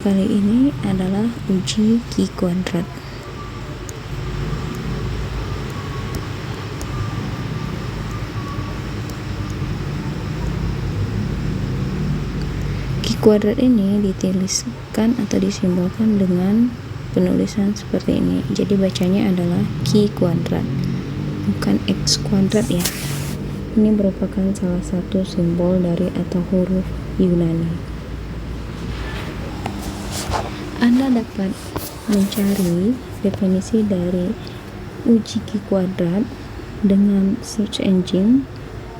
kali ini adalah uji Q kuadrat. Q kuadrat ini dituliskan atau disimbolkan dengan penulisan seperti ini. Jadi bacanya adalah Q kuadrat, bukan X kuadrat ya. Ini merupakan salah satu simbol dari atau huruf Yunani. Anda dapat mencari definisi dari uji Q kuadrat dengan search engine,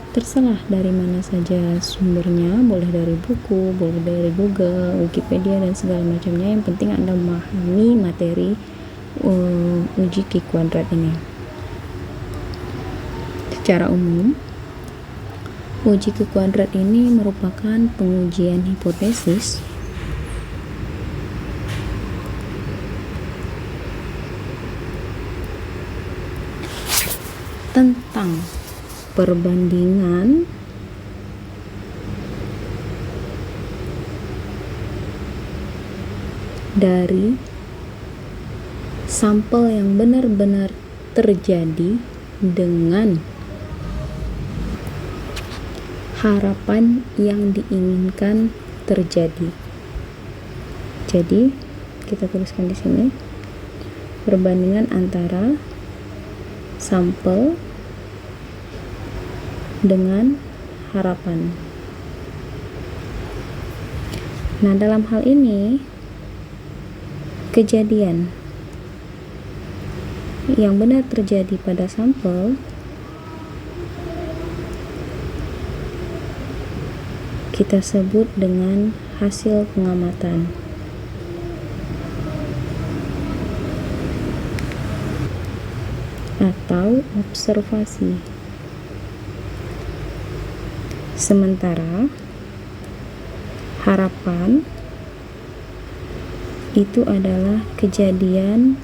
terserah dari mana saja sumbernya, boleh dari buku, boleh dari Google, Wikipedia, dan segala macamnya. Yang penting Anda memahami materi uji Q kuadrat ini. Secara umum, uji Q kuadrat ini merupakan pengujian hipotesis tentang perbandingan dari sampel yang benar-benar terjadi dengan harapan yang diinginkan terjadi. Jadi kita tuliskan di sini perbandingan antara sampel dengan harapan. Nah, dalam hal ini kejadian yang benar terjadi pada sampel kita sebut dengan hasil pengamatan. Atau observasi. Sementara harapan itu adalah kejadian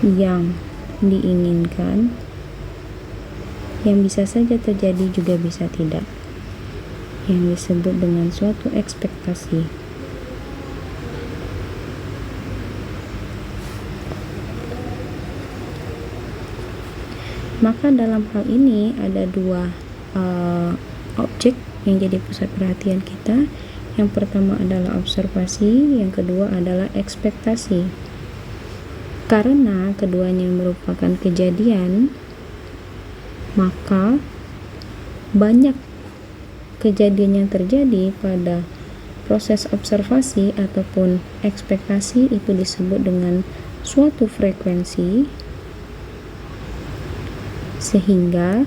yang diinginkan, yang bisa saja terjadi juga bisa tidak, yang disebut dengan suatu ekspektasi. Maka dalam hal ini ada dua objek yang jadi pusat perhatian kita. Yang pertama adalah observasi, yang kedua adalah ekspektasi. Karena keduanya merupakan kejadian, maka banyak kejadian yang terjadi pada proses observasi ataupun ekspektasi itu disebut dengan suatu frekuensi, sehingga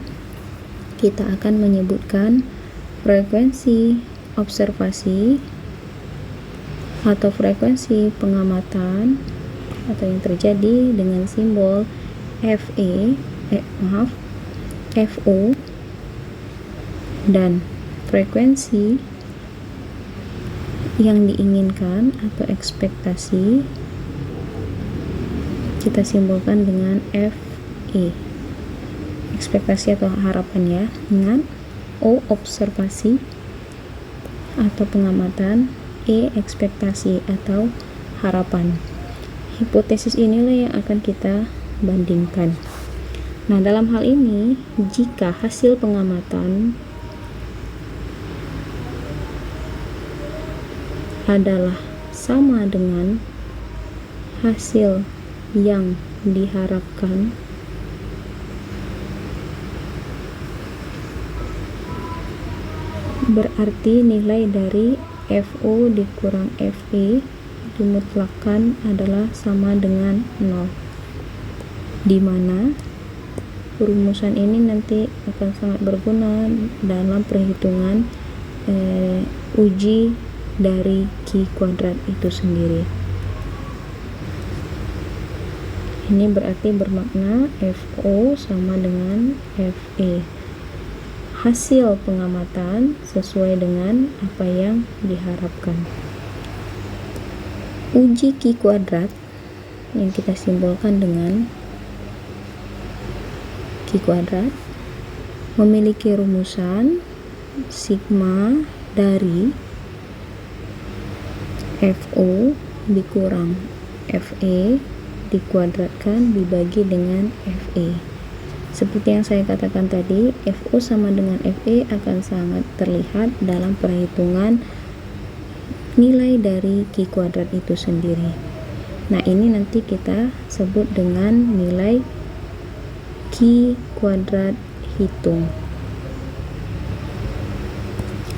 kita akan menyebutkan frekuensi observasi atau frekuensi pengamatan atau yang terjadi dengan simbol FO, dan frekuensi yang diinginkan atau ekspektasi kita simbolkan dengan FE, ekspektasi atau harapan ya. Ingat, O observasi atau pengamatan, E ekspektasi atau harapan. Hipotesis inilah yang akan kita bandingkan. Nah, dalam hal ini jika hasil pengamatan adalah sama dengan hasil yang diharapkan, berarti nilai dari FO dikurang FE dimutlakkan adalah sama dengan 0, di mana rumusan ini nanti akan sangat berguna dalam perhitungan uji dari Q kuadrat itu sendiri. Ini berarti bermakna FO sama dengan FE, hasil pengamatan sesuai dengan apa yang diharapkan. Uji Q kuadrat yang kita simbolkan dengan Q kuadrat memiliki rumusan sigma dari FO dikurang FE dikuadratkan dibagi dengan FE. Seperti yang saya katakan tadi, FO sama dengan FE akan sangat terlihat dalam perhitungan nilai dari Q kuadrat itu sendiri. Nah, ini nanti kita sebut dengan nilai Q kuadrat hitung,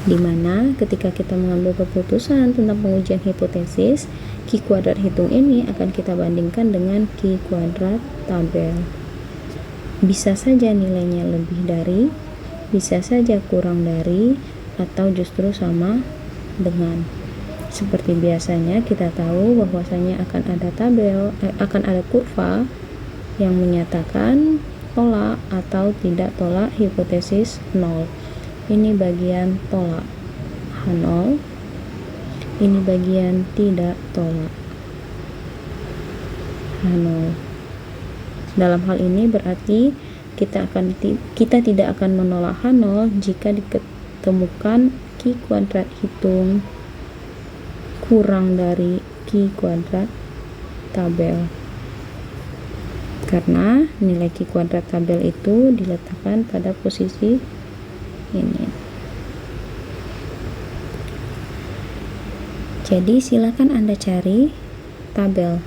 dimana ketika kita mengambil keputusan tentang pengujian hipotesis, Q kuadrat hitung ini akan kita bandingkan dengan Q kuadrat tabel. Bisa saja nilainya lebih dari, bisa saja kurang dari, atau justru sama dengan. Seperti biasanya kita tahu bahwasanya akan ada kurva yang menyatakan tolak atau tidak tolak hipotesis 0. Ini bagian tolak H0, ini bagian tidak tolak H0. Dalam hal ini berarti kita tidak akan menolak H0 jika ditemukan Q kuadrat hitung kurang dari Q kuadrat tabel, karena nilai Q kuadrat tabel itu diletakkan pada posisi ini. Jadi silakan Anda cari tabel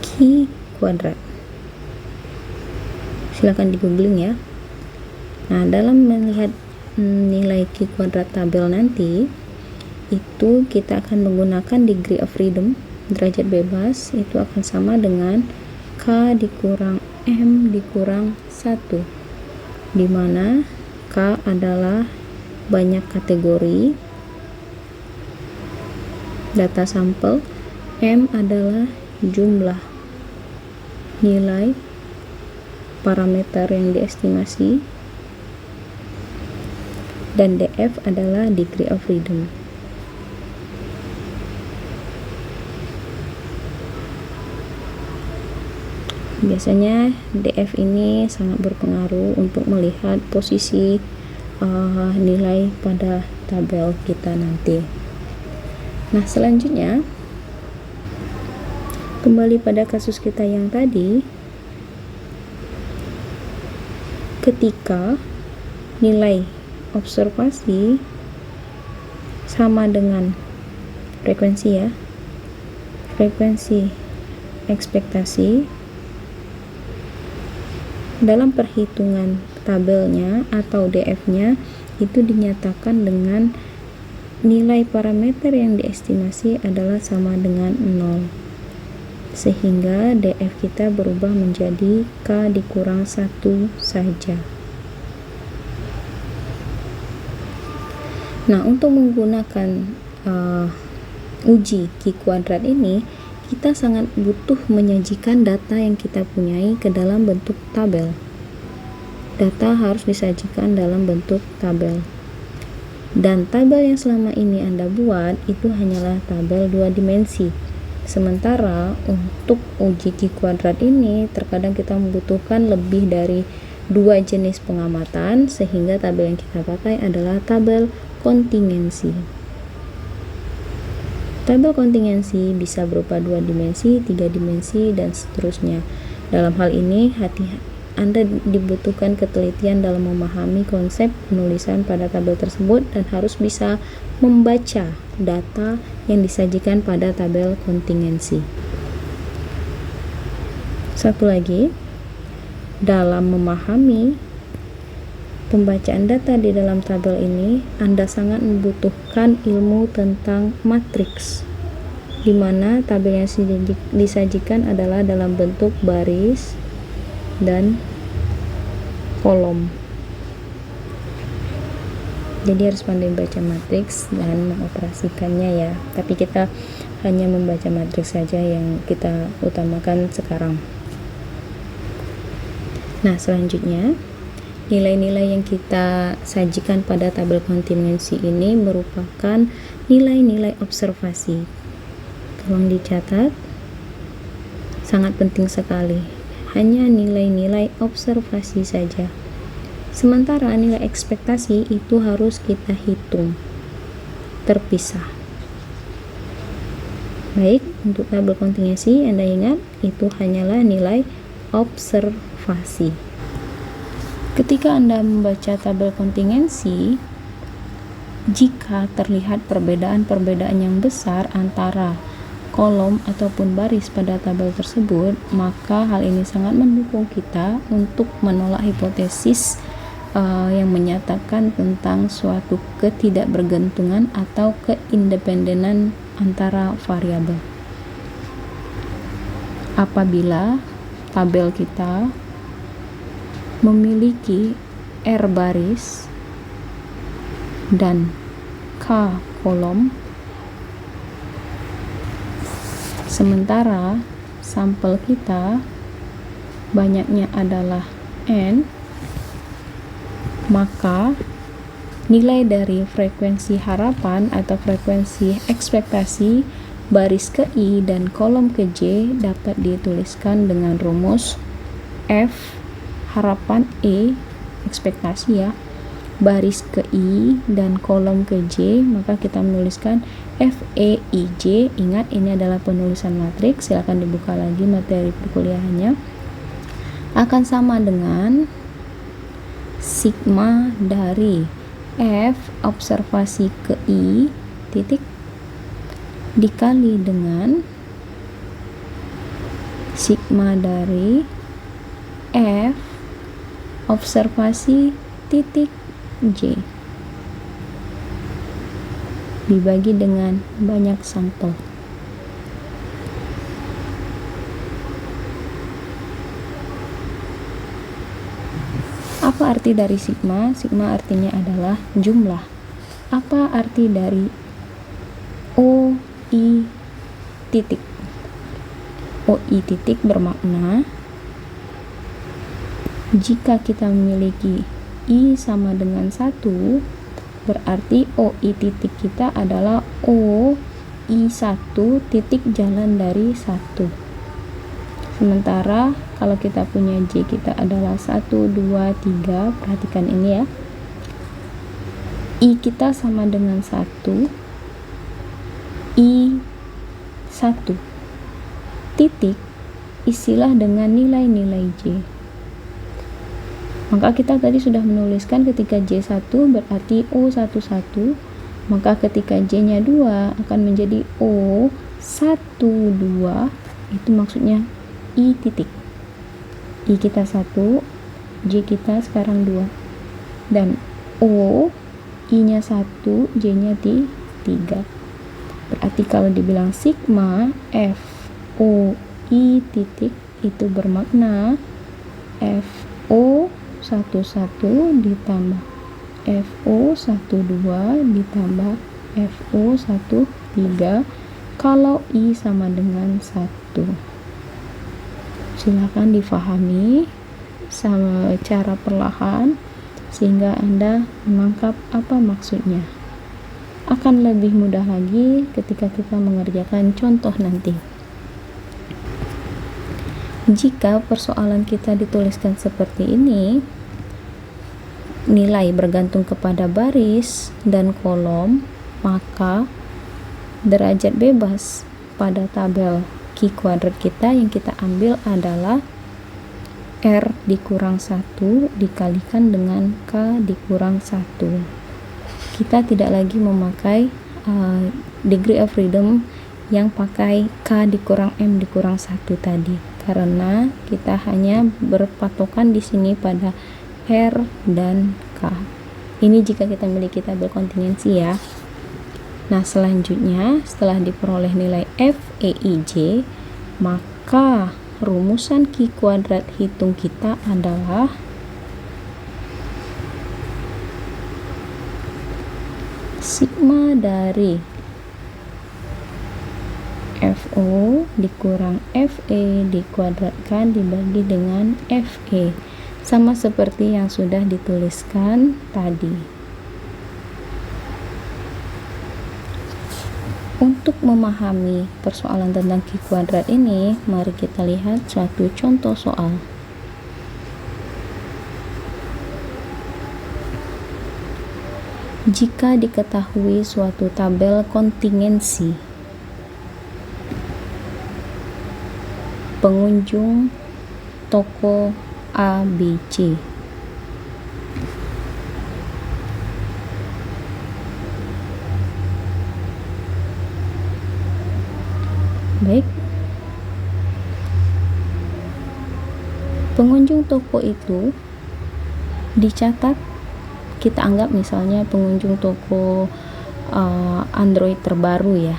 Q kuadrat, silakan di googling ya. Nah, dalam melihat nilai Q kuadrat tabel nanti itu kita akan menggunakan degree of freedom, derajat bebas, itu akan sama dengan K dikurang M dikurang 1, dimana K adalah banyak kategori data sampel, M adalah jumlah nilai parameter yang diestimasi, dan DF adalah degree of freedom. Biasanya DF ini sangat berpengaruh untuk melihat posisi nilai pada tabel kita nanti. Nah, selanjutnya kembali pada kasus kita yang tadi, ketika nilai observasi sama dengan frekuensi ya, frekuensi ekspektasi, dalam perhitungan tabelnya atau DF-nya itu dinyatakan dengan nilai parameter yang diestimasi adalah sama dengan 0, sehingga DF kita berubah menjadi K dikurang 1 saja. Nah, untuk menggunakan uji Q kuadrat ini, kita sangat butuh menyajikan data yang kita punyai ke dalam bentuk tabel. Data harus disajikan dalam bentuk tabel. Dan tabel yang selama ini Anda buat itu hanyalah tabel 2 dimensi. Sementara untuk uji Q kuadrat ini terkadang kita membutuhkan lebih dari 2 jenis pengamatan, sehingga tabel yang kita pakai adalah tabel kontingensi. Tabel kontingensi bisa berupa 2 dimensi, 3 dimensi, dan seterusnya. Dalam hal ini, Anda dibutuhkan ketelitian dalam memahami konsep penulisan pada tabel tersebut dan harus bisa membaca data yang disajikan pada tabel kontingensi. Satu lagi, dalam memahami pembacaan data di dalam tabel ini, Anda sangat membutuhkan ilmu tentang matriks, di mana tabel yang disajikan adalah dalam bentuk baris dan kolom. Jadi harus pandai membaca matriks dan mengoperasikannya ya. Tapi kita hanya membaca matriks saja yang kita utamakan sekarang. Nah, selanjutnya nilai-nilai yang kita sajikan pada tabel kontingensi ini merupakan nilai-nilai observasi. Tolong dicatat, sangat penting sekali. Hanya nilai-nilai observasi saja. Sementara nilai ekspektasi itu harus kita hitung terpisah. Baik, untuk tabel kontingensi Anda ingat itu hanyalah nilai observasi. Ketika Anda membaca tabel kontingensi, jika terlihat perbedaan-perbedaan yang besar antara kolom ataupun baris pada tabel tersebut, maka hal ini sangat mendukung kita untuk menolak hipotesis yang menyatakan tentang suatu ketidakbergantungan atau keindependenan antara variabel. Apabila tabel kita memiliki R baris dan K kolom, sementara sampel kita banyaknya adalah N, maka nilai dari frekuensi harapan atau frekuensi ekspektasi baris ke I dan kolom ke J dapat dituliskan dengan rumus F harapan E ekspektasi ya, baris ke I dan kolom ke J, maka kita menuliskan F E I J. Ingat ini adalah penulisan matriks, silakan dibuka lagi materi perkuliahannya. Akan sama dengan sigma dari F observasi ke I titik dikali dengan sigma dari F observasi titik J dibagi dengan banyak sampel. Apa arti dari sigma? Sigma artinya adalah jumlah. Apa arti dari OI titik? OI titik bermakna jika kita memiliki I sama dengan 1, berarti OI titik kita adalah OI1 titik jalan dari 1. Sementara kalau kita punya J kita adalah 1, 2, 3, perhatikan ini ya. I kita sama dengan 1, I1 titik isilah dengan nilai-nilai J. Maka kita tadi sudah menuliskan ketika J1 berarti O11, maka ketika J-nya 2 akan menjadi O12, itu maksudnya I titik. I kita 1, J kita sekarang 2. Dan O, I-nya 1, J-nya 3. Berarti kalau dibilang sigma F O I titik itu bermakna FO 11 ditambah FO12 ditambah FO13 kalau I sama dengan 1. Silakan difahami sama cara perlahan sehingga Anda menangkap apa maksudnya. Akan lebih mudah lagi ketika kita mengerjakan contoh nanti. Jika persoalan kita dituliskan seperti ini, nilai bergantung kepada baris dan kolom, maka derajat bebas pada tabel Q kuadrat kita yang kita ambil adalah R dikurang 1 dikalikan dengan K dikurang 1. Kita tidak lagi memakai degree of freedom yang pakai K dikurang M dikurang 1 tadi, karena kita hanya berpatokan di sini pada R dan K. Ini jika kita memiliki tabel kontingensi ya. Nah, selanjutnya setelah diperoleh nilai F, E, I, J, maka rumusan Q kuadrat hitung kita adalah sigma dari FO dikurang FE dikuadratkan dibagi dengan FE, sama seperti yang sudah dituliskan tadi. Untuk memahami persoalan tentang Q kuadrat ini, mari kita lihat suatu contoh soal. Jika diketahui suatu tabel kontingensi pengunjung toko ABC. Baik, pengunjung toko itu dicatat, kita anggap misalnya pengunjung toko Android terbaru ya,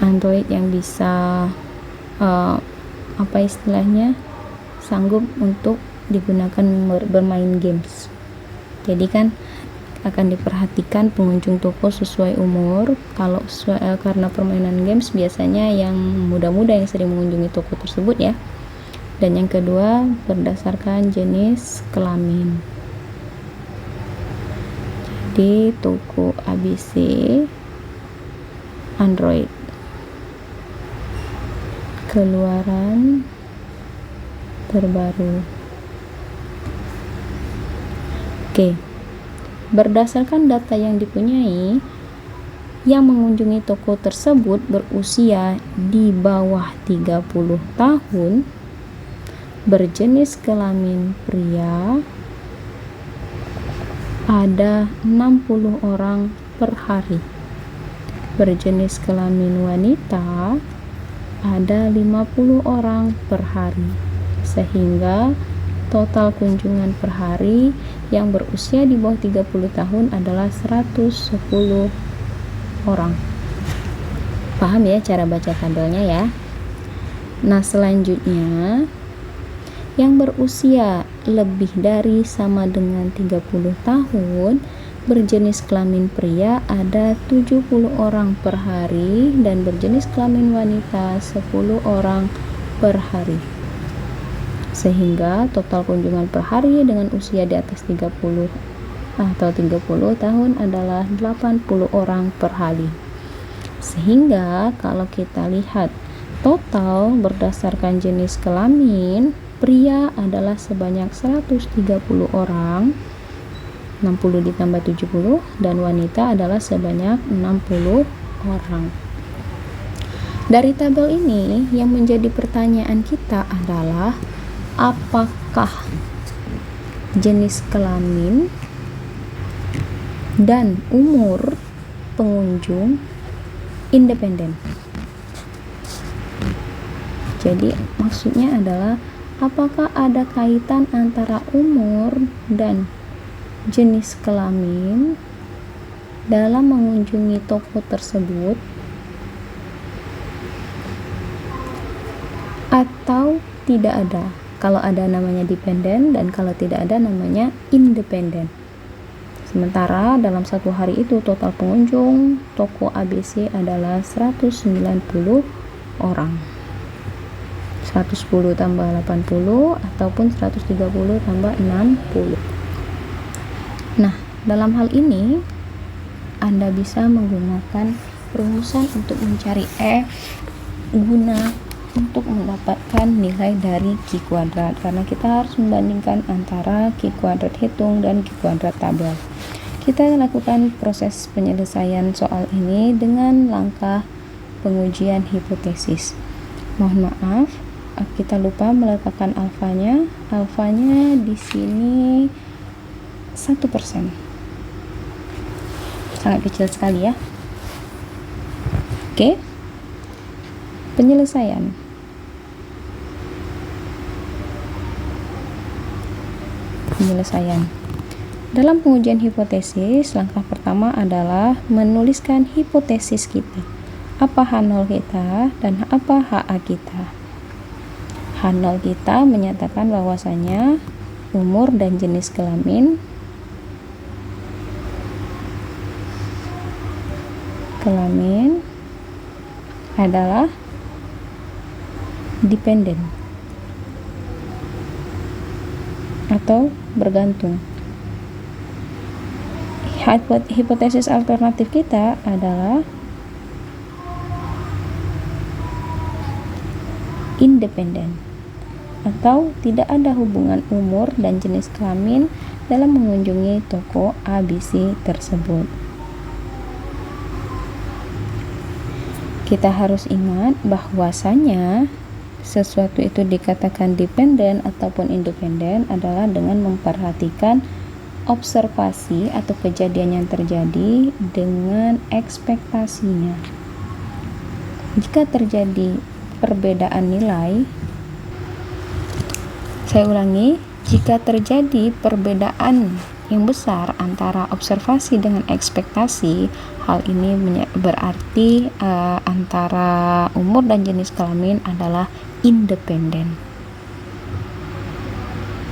Android yang bisa apa istilahnya, sanggup untuk digunakan bermain games. Jadi kan akan diperhatikan pengunjung toko sesuai umur. Kalau karena permainan games biasanya yang muda-muda yang sering mengunjungi toko tersebut ya. Dan yang kedua, berdasarkan jenis kelamin. Jadi toko ABC Android, keluaran terbaru. Oke. Berdasarkan data yang dipunyai, yang mengunjungi toko tersebut berusia di bawah 30 tahun, berjenis kelamin pria, ada 60 orang per hari. Berjenis kelamin wanita, ada 50 orang per hari. Sehingga total kunjungan per hari yang berusia di bawah 30 tahun adalah 110 orang. Paham ya cara baca tabelnya ya? Nah, selanjutnya yang berusia lebih dari sama dengan 30 tahun berjenis kelamin pria ada 70 orang per hari dan berjenis kelamin wanita 10 orang per hari. Sehingga total kunjungan per hari dengan usia di atas 30 atau 30 tahun adalah 80 orang per hari. Sehingga kalau kita lihat total berdasarkan jenis kelamin, pria adalah sebanyak 130 orang, 60 ditambah 70, dan wanita adalah sebanyak 60 orang. Dari tabel ini yang menjadi pertanyaan kita adalah apakah jenis kelamin dan umur pengunjung independen. Jadi maksudnya adalah apakah ada kaitan antara umur dan jenis kelamin dalam mengunjungi toko tersebut atau tidak ada. Kalau ada namanya dependen, dan kalau tidak ada namanya independen. Sementara dalam satu hari itu total pengunjung toko ABC adalah 190 orang. 110 tambah 80 ataupun 130 tambah 60. Nah, dalam hal ini Anda bisa menggunakan rumusan untuk mencari guna untuk mendapatkan nilai dari Q kuadrat, karena kita harus membandingkan antara Q kuadrat hitung dan Q kuadrat tabel. Kita lakukan proses penyelesaian soal ini dengan langkah pengujian hipotesis. Mohon maaf, kita lupa meletakkan alfanya. Alfanya di sini 1%. Sangat kecil sekali ya. Oke. Penyelesaian. Dalam pengujian hipotesis, langkah pertama adalah menuliskan hipotesis kita. Apa H0 kita dan apa HA kita. H0 kita menyatakan bahwasanya umur dan jenis kelamin adalah dependen atau bergantung. Hipotesis alternatif kita adalah independen atau tidak ada hubungan umur dan jenis kelamin dalam mengunjungi toko ABC tersebut. Kita harus ingat bahwasanya sesuatu itu dikatakan dependen ataupun independen adalah dengan memperhatikan observasi atau kejadian yang terjadi dengan ekspektasinya. Jika terjadi perbedaan nilai, saya ulangi, jika terjadi perbedaan yang besar antara observasi dengan ekspektasi, hal ini berarti antara umur dan jenis kelamin adalah independen.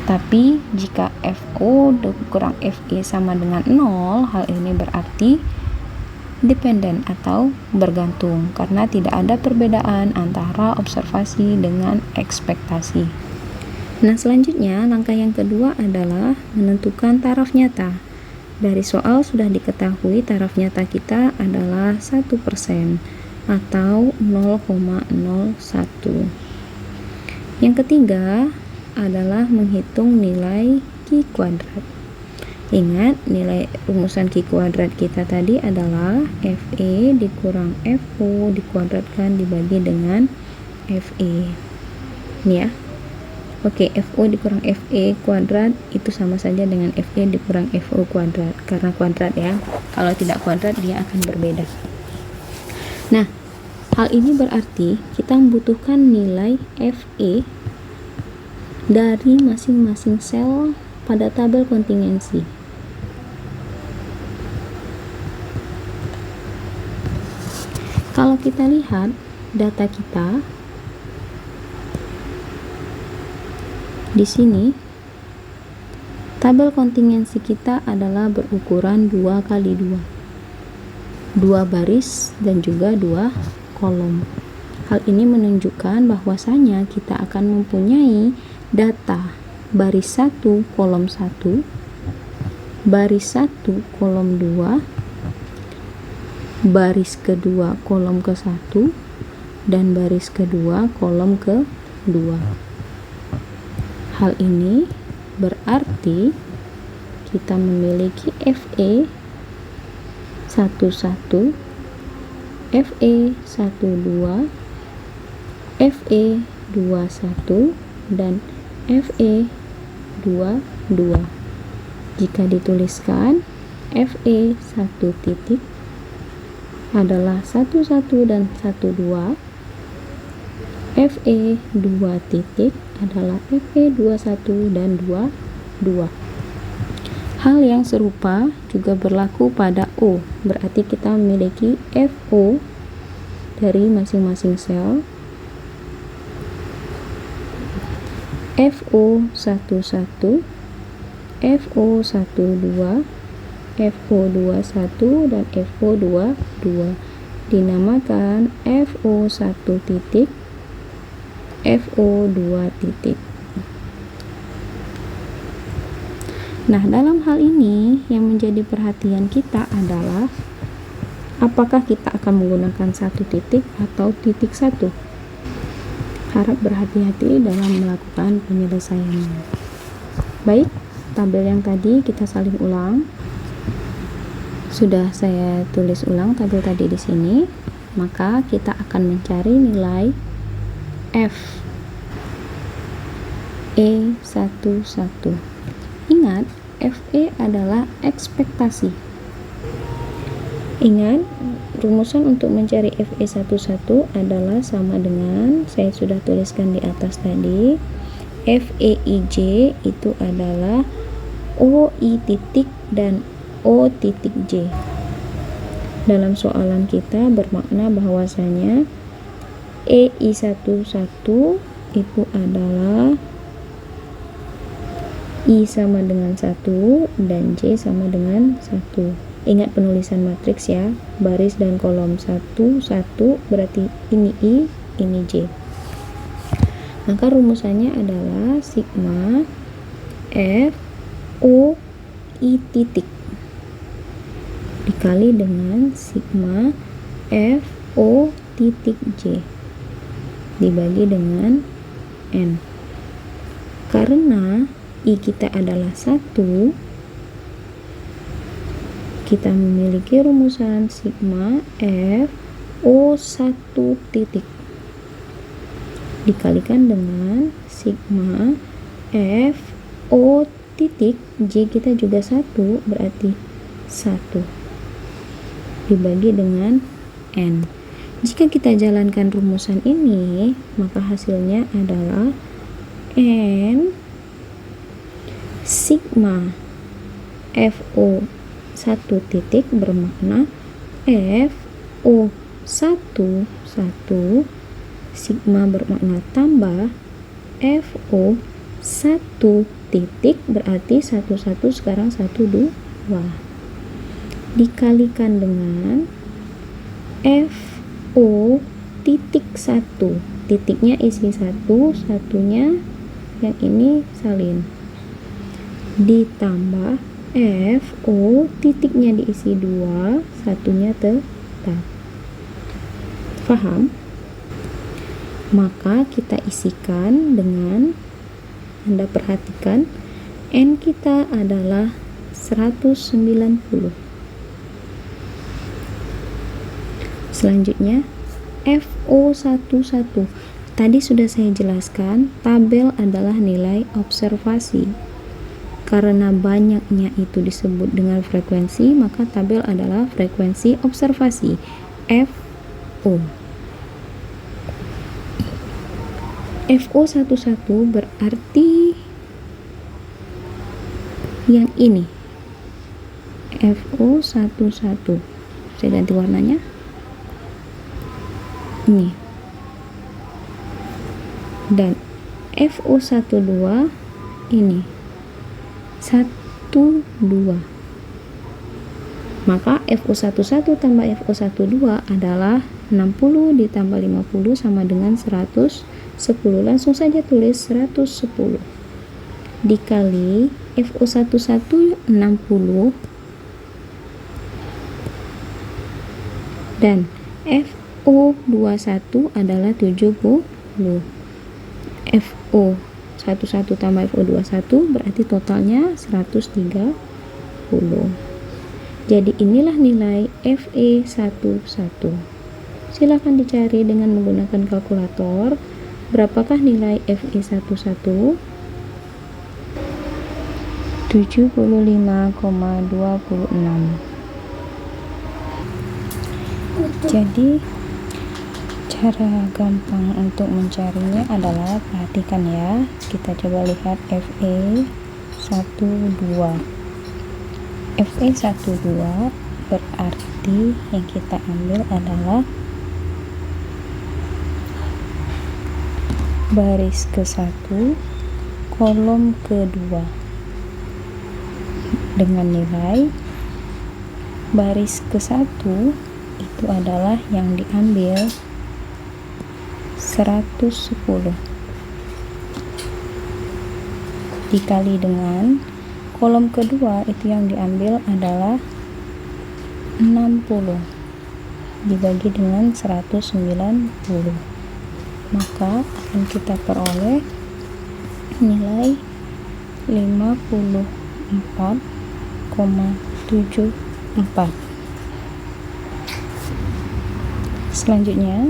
Tapi jika FO kurang FE sama dengan 0, hal ini berarti dependen atau bergantung karena tidak ada perbedaan antara observasi dengan ekspektasi. Nah, selanjutnya langkah yang kedua adalah menentukan taraf nyata. Dari soal sudah diketahui taraf nyata kita adalah 1% atau 0,01. Yang ketiga adalah menghitung nilai Q kuadrat. Ingat, nilai rumusan Q kuadrat kita tadi adalah FE dikurang FO dikuadratkan dibagi dengan FE. Ini ya. Oke, FO dikurang FE kuadrat itu sama saja dengan FE dikurang FO kuadrat karena kuadrat ya. Kalau tidak kuadrat dia akan berbeda. Nah, hal ini berarti kita membutuhkan nilai FE dari masing-masing sel pada tabel kontingensi. Kalau kita lihat data kita di sini, tabel kontingensi kita adalah berukuran 2 kali 2. 2 baris dan juga 2 kolom. Hal ini menunjukkan bahwasanya kita akan mempunyai data baris 1 kolom 1, baris 1 kolom 2, baris kedua kolom ke-1, dan baris kedua kolom ke-2. Hal ini berarti kita memiliki FE 11, FE 12, FE 21, dan FE 22. Jika dituliskan, FE 1 titik adalah 11 dan 12, FE 2 titik adalah FE 21 dan 22. Hal yang serupa juga berlaku pada O, berarti kita memiliki FO dari masing-masing sel, FO 11, FO 12, FO 21, dan FO 22 dinamakan FO 1 titik, FO 2 titik. Nah, dalam hal ini yang menjadi perhatian kita adalah apakah kita akan menggunakan 1 titik atau titik 1. Harap berhati-hati dalam melakukan penyelesaiannya. Baik, tabel yang tadi kita salin ulang. Sudah saya tulis ulang tabel tadi di sini. Maka kita akan mencari nilai F E11. Ingat, FE adalah ekspektasi. Ingat, rumusan untuk mencari FE11 adalah sama dengan, saya sudah tuliskan di atas tadi, FEIJ itu adalah OI titik dan O titik J. Dalam soalan kita bermakna bahwasanya EI11 itu adalah I sama dengan 1 dan J sama dengan 1. Ingat penulisan matriks ya, baris dan kolom 1, 1 berarti ini I, ini J. Maka rumusannya adalah sigma F O I titik dikali dengan sigma F O titik J dibagi dengan N. Karena I kita adalah 1, kita memiliki rumusan sigma F FO1 titik dikalikan dengan sigma FO titik, J kita juga 1, berarti 1 dibagi dengan N. Jika kita jalankan rumusan ini, maka hasilnya adalah N sigma FO1 titik bermakna FO1 1, sigma bermakna tambah FO1 titik berarti 1 sekarang 1 2 dikalikan dengan FO titik 1, titiknya isi 1, satunya yang ini salin, ditambah FO titiknya diisi 2, satunya tetap. Paham? Maka kita isikan dengan, Anda perhatikan, N kita adalah 190. Selanjutnya FO11. Tadi sudah saya jelaskan, tabel adalah nilai observasi. Karena banyaknya itu disebut dengan frekuensi, maka tabel adalah frekuensi observasi, FO. FO11 berarti yang ini, FO11. Saya ganti warnanya. Ini. Dan FO12 ini 1 2. Maka FO11 tambah FO12 adalah 60 ditambah 50 sama dengan 110. Langsung saja tulis 110 dikali FO11 60 dan FO21 adalah 70. FO11 tambah FO21 berarti totalnya 130. Jadi inilah nilai Fe11. Silakan dicari dengan menggunakan kalkulator. Berapakah nilai Fe11? 75,26. Jadi cara gampang untuk mencarinya adalah, perhatikan ya, kita coba lihat Fe12. Fe12 berarti yang kita ambil adalah baris ke-1 kolom ke-2 dengan nilai baris ke-1 itu adalah yang diambil 110 dikali dengan kolom kedua itu yang diambil adalah 60 dibagi dengan 190, maka akan kita peroleh nilai 54,74. Selanjutnya,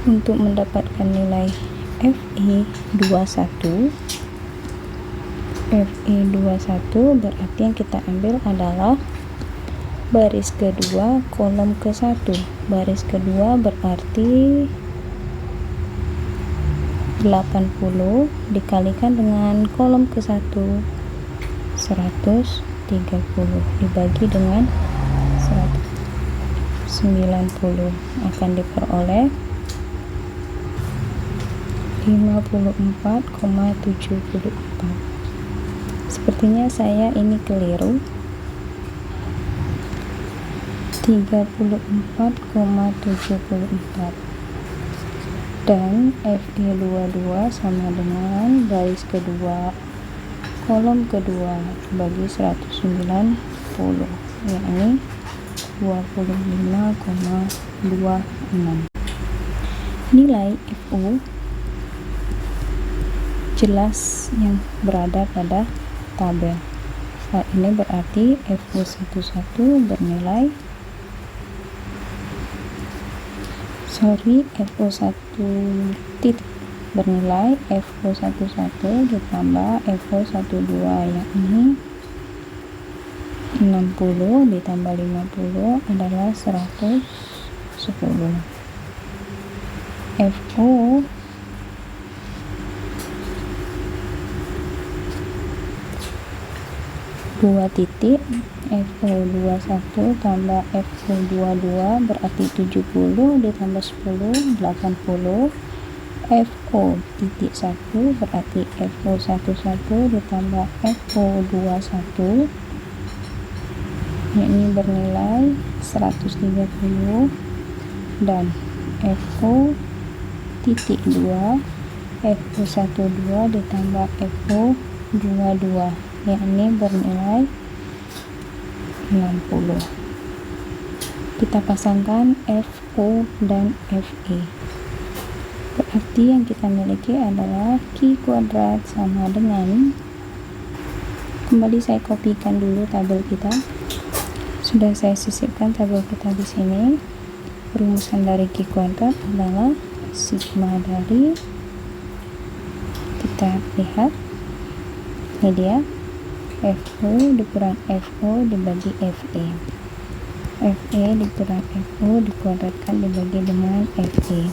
untuk mendapatkan nilai Fe21 berarti yang kita ambil adalah baris kedua kolom ke-1. Baris kedua berarti 80 dikalikan dengan kolom ke-1 130 dibagi dengan 190 akan diperoleh 54,74. Sepertinya saya ini keliru, 34,74, dan Fe22 sama dengan baris kedua kolom kedua bagi 190, yakni 25,26. Nilai Fu jelas yang berada pada tabel. Saat ini berarti Fu11 bernilai FO1 titik bernilai FO11 ditambah FO12, yakni 60 ditambah 50 adalah 110. FO dua titik FO21 tambah FO22 berarti 70 ditambah 10 80. FO titik 1 berarti FO11 ditambah FO21, yakni bernilai 130, dan FO titik 2 FO12 ditambah FO22, yakni bernilai 60. Kita pasangkan FO dan FE, berarti yang kita miliki adalah Q kuadrat sama dengan, kembali saya kopikan dulu tabel kita. Sudah saya sisipkan tabel kita di sini. Rumusan dari Q kuadrat adalah sigma dari, kita lihat ini dia, FO dikurang FO dibagi FE. FE dikurang FO dikuadratkan dibagi dengan FE,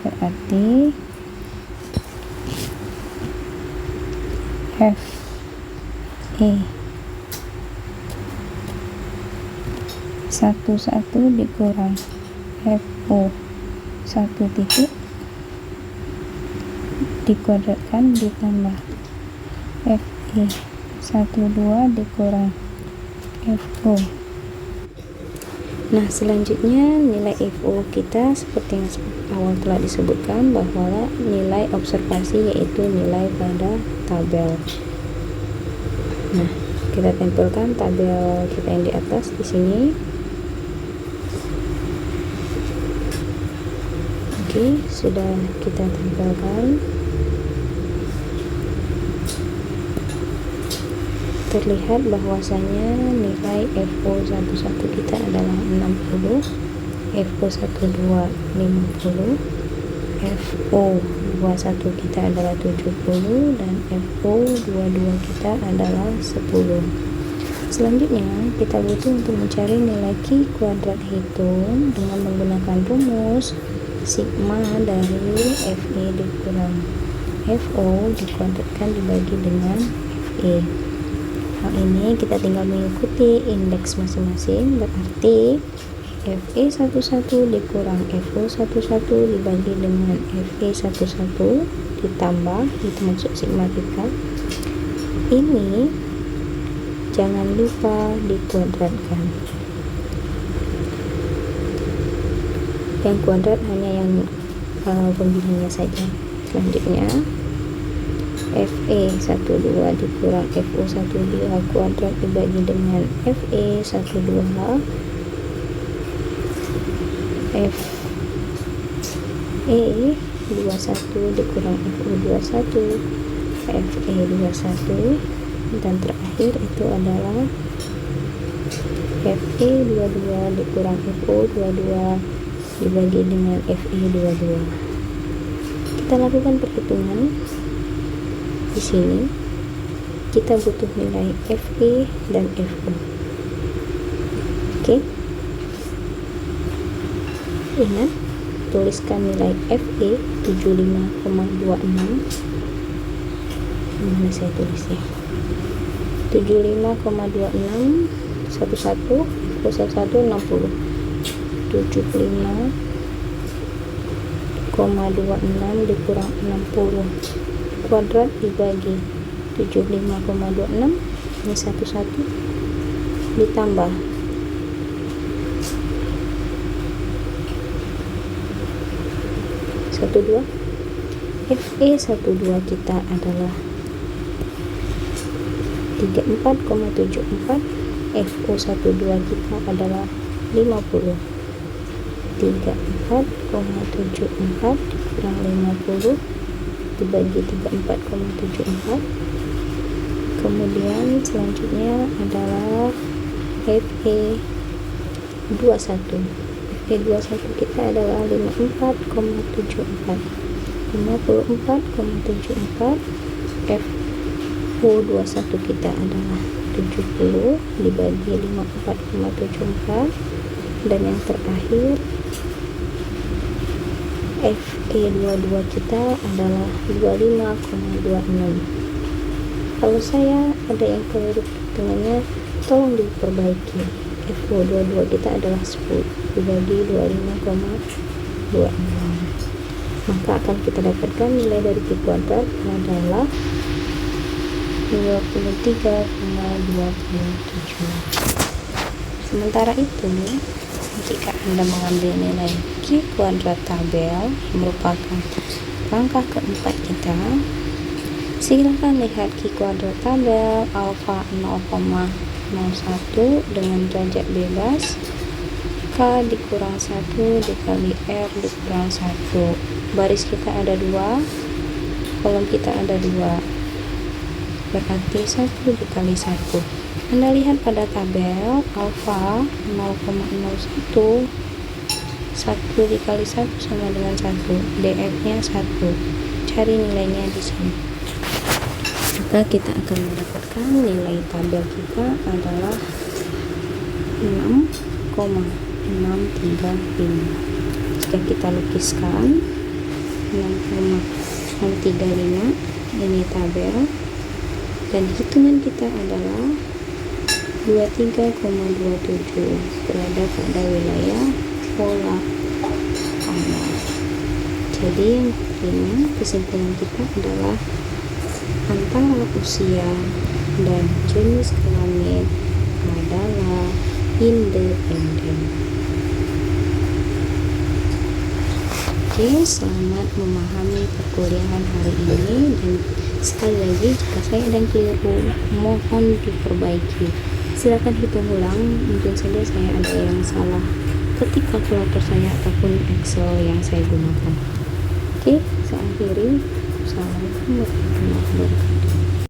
berarti FE 11 dikurang FO 1 titik dikuadratkan ditambah FE 12 dikurang FO. Nah, selanjutnya nilai FO kita seperti yang awal telah disebutkan, bahwa nilai observasi yaitu nilai pada tabel. Nah, kita tempelkan tabel kita yang di atas di sini. Oke, sudah kita tempelkan. Terlihat bahwasanya nilai FO11 kita adalah 60, FO12 50, FO21 kita adalah 70, dan FO22 kita adalah 10. Selanjutnya kita butuh untuk mencari nilai Q kuadrat hitung dengan menggunakan rumus sigma dari FE dikurang FO dikuadratkan dibagi dengan FE. Hal ini kita tinggal mengikuti indeks masing-masing, berarti FE11 dikurang FO11 dibagi dengan FE11 ditambah, itu maksud sigma kita. Ini jangan lupa dikuadratkan. Yang kuadrat hanya yang pembilihnya saja. Selanjutnya FE12 dikurang FO12 kuadrat dibagi dengan FE12, FE21 dikurang FO21, FE21, dan terakhir itu adalah FE22 dikurang FO22 dibagi dengan FE22. Kita lakukan perhitungan. Di sini kita butuh nilai FE dan FO. Oke. Ingat, tuliskan nilai FE 75,26. Mana saya tulisnya? 75,26 11 plus 1 60. 75,26 dikurang 60 kuadrat dibagi 75,26, ini 11 ditambah 12. FE12 kita adalah 34,74, FO12 kita adalah 50. 34,74 dikurang 50 dibagi 34,74. Kemudian selanjutnya adalah FE21. FE21 kita adalah 54,74. 54,74. FO21 kita adalah 70 dibagi 54,74, dan yang terakhir FE22 kita adalah 25,26. Kalau saya ada yang keliru perhitungannya, tolong diperbaiki. FO22 kita adalah 10 dibagi 25,26, maka akan kita dapatkan nilai dari Q kuadrat adalah 23,27. Sementara itu, jika Anda mengambil nilai Q kuadrat tabel yang merupakan langkah keempat kita, silakan lihat Q kuadrat tabel alfa 0,01 dengan derajat bebas, K dikurang 1 dikali R dikurang 1. Baris kita ada 2, kolom kita ada 2, berarti 1 dikali 1. Anda lihat pada tabel alfa 0,01, 1 dikali 1 sama dengan 1, df nya 1. Cari nilainya di sini, maka kita akan mendapatkan nilai tabel kita adalah 6,635. Jika kita lukiskan 6,635, ini tabel, dan hitungan kita adalah 23,27, berada pada wilayah pola panas. Jadi yang pertama, kesimpulan kita adalah antara usia dan jenis kelamin adalah independen. Oke, selamat memahami perkuliahan hari ini, dan sekali lagi jika saya ada yang keliru mohon diperbaiki. Silakan hitung ulang, mungkin saja saya ada yang salah ketik kalkulator saya ataupun Excel yang saya gunakan. Oke, saya akhiri. Assalamualaikum warahmatullahi wabarakatuh.